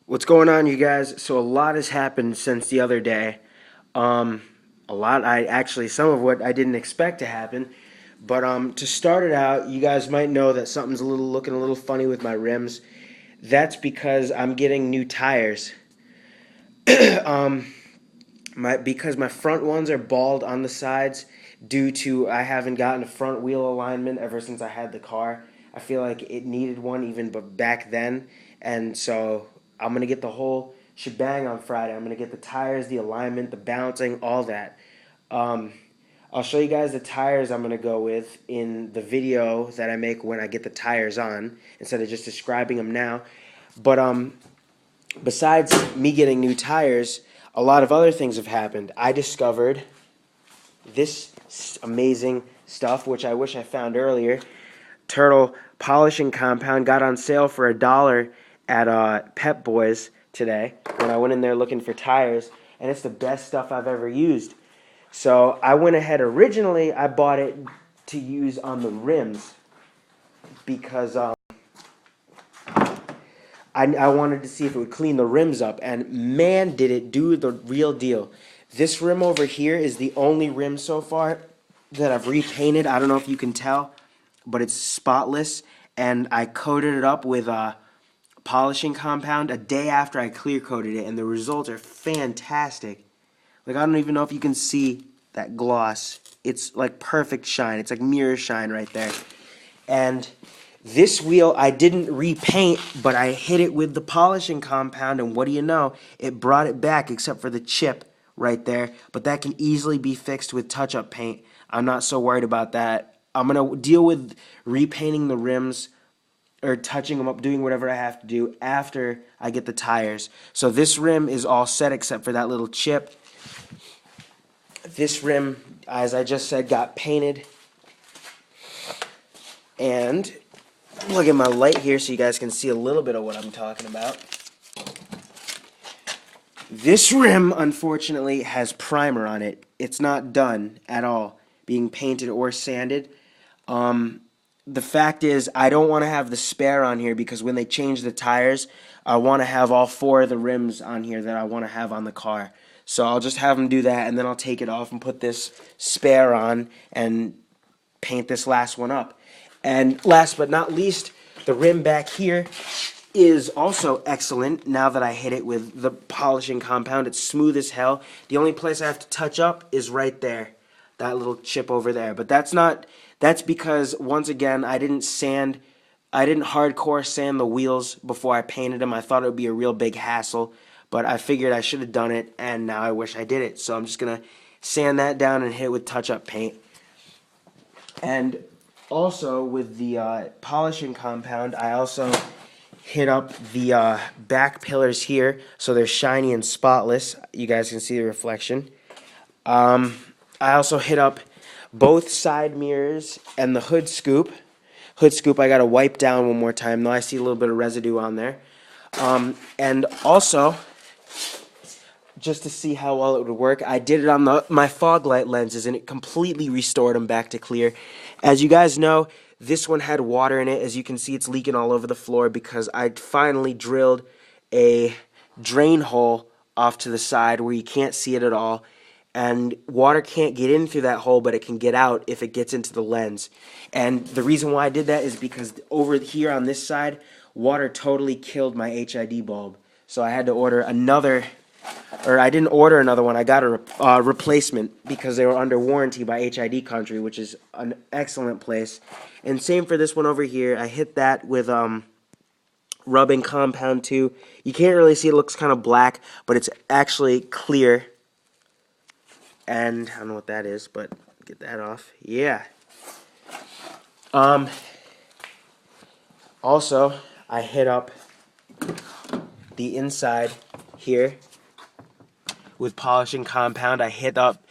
What's going on, you guys? So a lot has happened since the other day. Um, a lot. Some of what I didn't expect to happen. But to start it out, you guys might know that something's looking a little funny with my rims. That's because I'm getting new tires. um, because my front ones are bald on the sides due to I haven't gotten a front wheel alignment ever since I had the car. I feel like it needed one even but back then, and so I'm gonna get the whole shebang on Friday. I'm gonna get the tires, the alignment, the balancing, all that. Um, I'll show you guys the tires I'm gonna go with in the video that I make when I get the tires on, instead of just describing them now. But besides me getting new tires, a lot of other things have happened. I discovered this amazing stuff, which I wish I found earlier. Turtle polishing compound got on sale for $1 at Pep Boys today when I went in there looking for tires, and it's the best stuff I've ever used. So I went ahead. Originally, I bought it to use on the rims because I wanted to see if it would clean the rims up, and man, did it do the real deal. This rim over here is the only rim so far that I've repainted. I don't know if you can tell, but it's spotless, and I coated it up with a polishing compound a day after I clear coated it, and the results are fantastic. Like, I don't even know if you can see that gloss. It's like perfect shine. It's like mirror shine right there. And this wheel I didn't repaint, but I hit it with the polishing compound, and what do you know? It brought it back except for the chip right there, but that can easily be fixed with touch-up paint. I'm not so worried about that. I'm going to deal with repainting the rims or touching them up, doing whatever I have to do after I get the tires. So this rim is all set except for that little chip. This rim, as I just said, got painted, and look at my light here so you guys can see a little bit of what I'm talking about. This rim, unfortunately, has primer on it. It's not done at all, being painted or sanded. The fact is, I don't want to have the spare on here because when they change the tires, I want to have all four of the rims on here that I want to have on the car. So I'll just have them do that, and then I'll take it off and put this spare on and paint this last one up. And last but not least, the rim back here is also excellent now that I hit it with the polishing compound. It's smooth as hell. The only place I have to touch up is right there, that little chip over there. But that's because, once again, I didn't hardcore sand the wheels before I painted them. I thought it would be a real big hassle, but I figured I should have done it, and now I wish I did it. So I'm just going to sand that down and hit it with touch-up paint. And also with the polishing compound, I also hit up the back pillars here so they're shiny and spotless. You guys can see the reflection. I also hit up both side mirrors and the hood scoop. Hood scoop I got to wipe down one more time, though I see a little bit of residue on there. And also, just to see how well it would work, I did it on my fog light lenses, and it completely restored them back to clear. As you guys know, this one had water in it. As you can see, it's leaking all over the floor because I finally drilled a drain hole off to the side where you can't see it at all. And water can't get in through that hole, but it can get out if it gets into the lens. And the reason why I did that is because over here on this side, water totally killed my HID bulb. So I had to order another, or I didn't order another one. I got a replacement because they were under warranty by HID Country, which is an excellent place. And same for this one over here. I hit that with rubbing compound too. You can't really see, it looks kind of black, but it's actually clear. And I don't know what that is, but get that off. Yeah. Also, I hit up the inside here with polishing compound. I hit up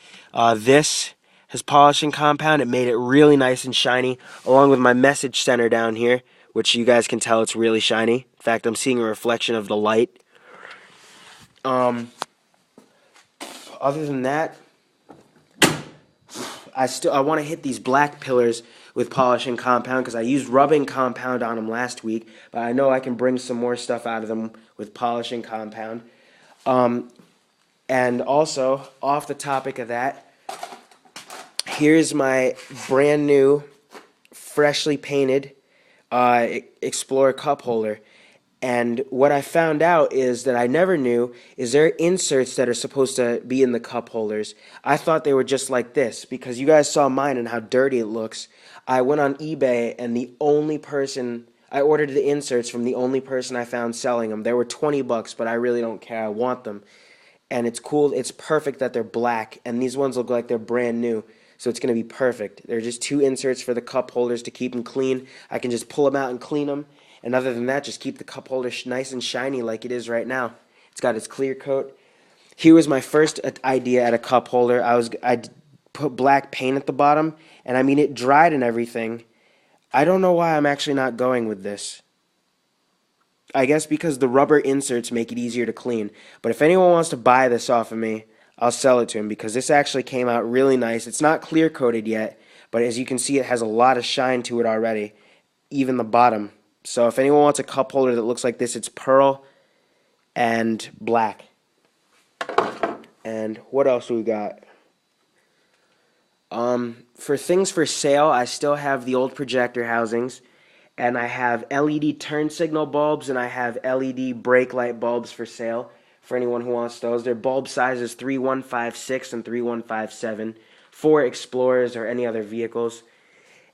this has polishing compound. It made it really nice and shiny, along with my message center down here, which you guys can tell it's really shiny. In fact, I'm seeing a reflection of the light. Other than that, I want to hit these black pillars with polishing compound because I used rubbing compound on them last week, but I know I can bring some more stuff out of them with polishing compound. And also, off the topic of that, here's my brand new, freshly painted Explorer cup holder. And what I found out is that I never knew is there are inserts that are supposed to be in the cup holders. I thought they were just like this because you guys saw mine and how dirty it looks. I went on eBay and I ordered the inserts from the only person I found selling them. They were $20, but I really don't care. I want them. And it's cool. It's perfect that they're black, and these ones look like they're brand new. So it's going to be perfect. They're just two inserts for the cup holders to keep them clean. I can just pull them out and clean them. And other than that, just keep the cup holder nice and shiny like it is right now. It's got its clear coat. Here was my first idea at a cup holder. I put black paint at the bottom, and I mean it dried and everything. I don't know why I'm actually not going with this. I guess because the rubber inserts make it easier to clean. But if anyone wants to buy this off of me, I'll sell it to him because this actually came out really nice. It's not clear coated yet, but as you can see, it has a lot of shine to it already, even the bottom. So if anyone wants a cup holder that looks like this, it's pearl and black. And what else we got? For things for sale, I still have the old projector housings, and I have LED turn signal bulbs, and I have LED brake light bulbs for sale for anyone who wants those. Their bulb sizes 3156 and 3157 for Explorers or any other vehicles.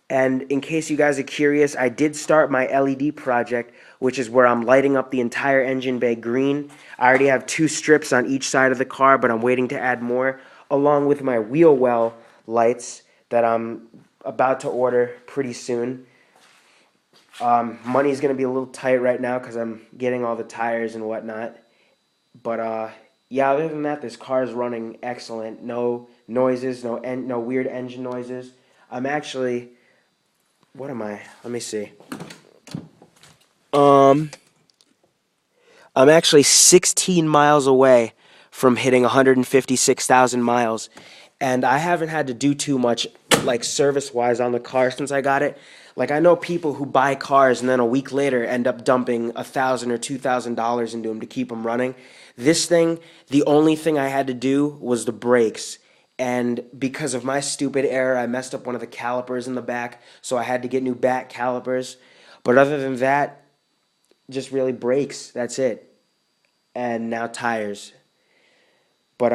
And in case you guys are curious, I did start my LED project, which is where I'm lighting up the entire engine bay green. I already have 2 strips on each side of the car, but I'm waiting to add more, along with my wheel well lights that I'm about to order pretty soon. Money's going to be a little tight right now because I'm getting all the tires and whatnot. But yeah, other than that, this car is running excellent. No noises, no weird engine noises. I'm actually... What am I? Let me see. I'm actually 16 miles away from hitting 156,000 miles, and I haven't had to do too much, like service-wise, on the car since I got it. Like I know people who buy cars and then a week later end up dumping $1,000 or $2,000 into them to keep them running. This thing, the only thing I had to do was the brakes. And because of my stupid error, I messed up one of the calipers in the back, so I had to get new back calipers. But other than that, just really brakes. That's it. And now tires. But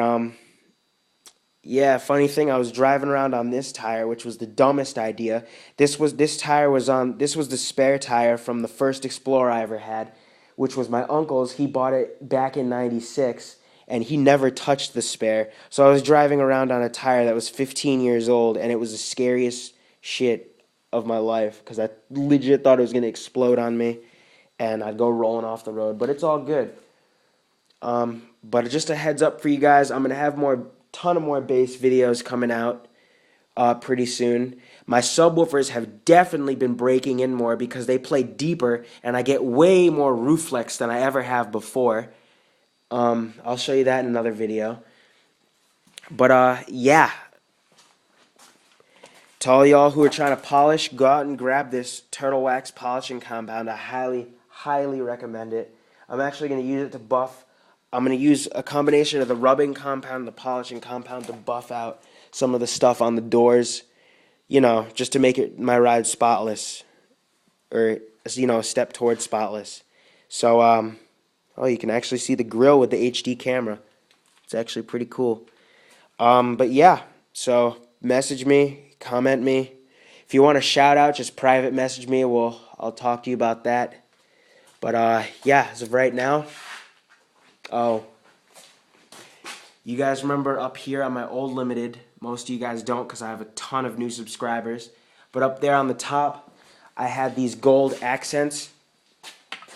yeah, funny thing, I was driving around on this tire, which was the dumbest idea. This was the spare tire from the first Explorer I ever had, which was my uncle's. He bought it back in '96. And he never touched the spare. So I was driving around on a tire that was 15 years old, and it was the scariest shit of my life because I legit thought it was going to explode on me, and I'd go rolling off the road. But it's all good. But just a heads up for you guys, I'm going to have ton of more bass videos coming out pretty soon. My subwoofers have definitely been breaking in more because they play deeper, and I get way more roof flex than I ever have before. I'll show you that in another video. But yeah. To all y'all who are trying to polish, go out and grab this Turtle Wax polishing compound. I highly, highly recommend it. I'm actually going to use it to buff. I'm going to use a combination of the rubbing compound and the polishing compound to buff out some of the stuff on the doors. You know, just to make my ride spotless. Or, you know, a step towards spotless. So, oh, you can actually see the grill with the HD camera. It's actually pretty cool. But yeah, so message me, comment me. If you want a shout out, just private message me. I'll talk to you about that. But yeah, as of right now, you guys remember up here on my old Limited, most of you guys don't because I have a ton of new subscribers, but up there on the top, I had these gold accents.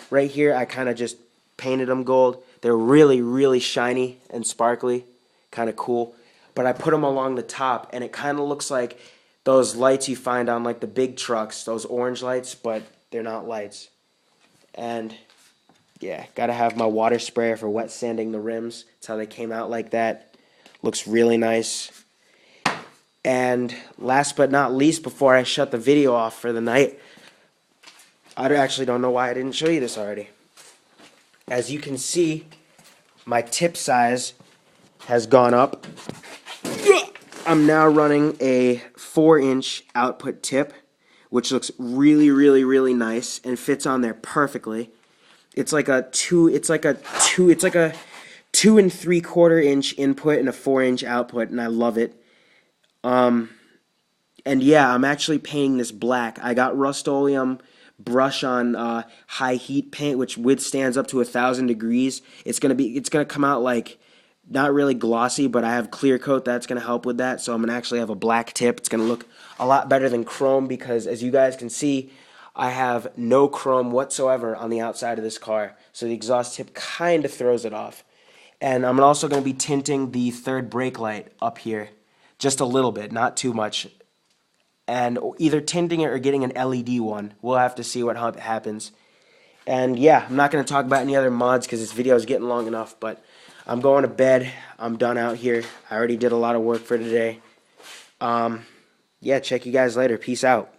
Right here, I kind of just painted them gold. They're really, really shiny and sparkly, kind of cool. But I put them along the top, and it kind of looks like those lights you find on like the big trucks, those orange lights, but they're not lights. And yeah, gotta have my water sprayer for wet sanding the rims. That's how they came out like that. Looks really nice. And last but not least, before I shut the video off for the night, I actually don't know why I didn't show you this already. As you can see, my tip size has gone up. I'm now running a 4-inch output tip, which looks really, really, really nice and fits on there perfectly. It's like a 2 3/4 inch input and a 4-inch output, and I love it. And yeah, I'm actually painting this black. I got Rust-Oleum brush on high heat paint, which withstands up to 1,000 degrees. It's gonna come out like not really glossy, but I have clear coat that's gonna help with that. So I'm gonna actually have a black tip. It's gonna look a lot better than chrome because, as you guys can see, I have no chrome whatsoever on the outside of this car. So the exhaust tip kind of throws it off. And I'm also going to be tinting the third brake light up here. Just a little bit, not too much. And either tinting it or getting an LED one. We'll have to see what happens. And yeah, I'm not going to talk about any other mods because this video is getting long enough. But I'm going to bed. I'm done out here. I already did a lot of work for today. Yeah, check you guys later. Peace out.